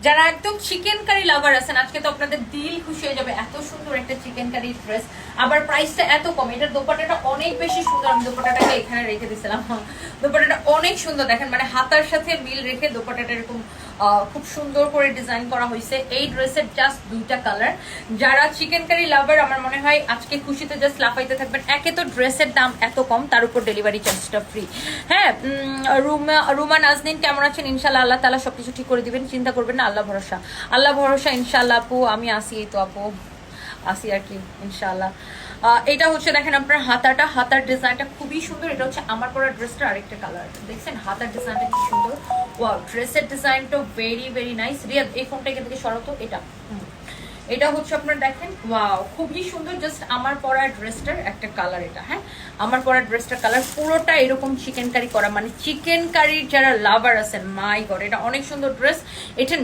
যারা একদম chicken curry লাভার আছেন আজকে তো আপনাদের দিল খুশি হয়ে যাবে, এত সুন্দর একটা চিকেন কারি ড্রেস, আবার প্রাইসটা এত কম। এটার দোপাট্টাটা অনেক বেশি সুন্দর, আমি দোপাট্টাটাকে এখানে রেখে দিয়েছিলাম। দোপাট্টাটা অনেক সুন্দর, দেখেন মানে হাতার সাথে মিল রেখে দোপাট্টাটা এরকম খুব সুন্দর করে ডিজাইন করা হয়েছে। এই ড্রেসের জাস্ট 2টা কালার। যারা চিকেন কারি লাভার আমার মনে হয় আজকে খুশিতে জাস্ট লাফাইতে থাকবেন। একে তো ড্রেসের দাম এত কম, তার উপর ডেলিভারি চার্জটা ফ্রি। হ্যাঁ, রুমা নাজনীন কেমন আছেন? ইনশাল্লাহ আল্লাহ তাআলা সবকিছু ঠিক করে দিবেন, চিন্তা করবেন না, আল্লাহ ভরসা, আল্লাহ ভরসা ইনশাল্লাহ। আপু আমি আসি, এই তো আপু আসি আর কি ইনশাল্লাহ। এটা হচ্ছে দেখেন আপনার হাতাটা, হাতার ডিজাইনটা খুবই সুন্দর। এটা হচ্ছে আমার পরা ড্রেসটা আরেকটা কালার, দেখছেন হাতার ডিজাইনটা কি সুন্দর। ওয়াও, ড্রেসের ডিজাইনটা ভেরি ভেরি নাইস। রিয়াদ এই ফোনটা এখান থেকে সরাতো। এটা হচ্ছে আপনার দেখেন, ওয়াও খুবই সুন্দর। জাস্ট আমার পরা ড্রেসটার একটা কালার এটা। হ্যাঁ, আমার পরা ড্রেসটার কালার পুরোটা এরকম চিকেন কারি করা, মানে চিকেন কারির যারা লাভার আছেন মাই গড, এটা অনেক সুন্দর ড্রেস। এটা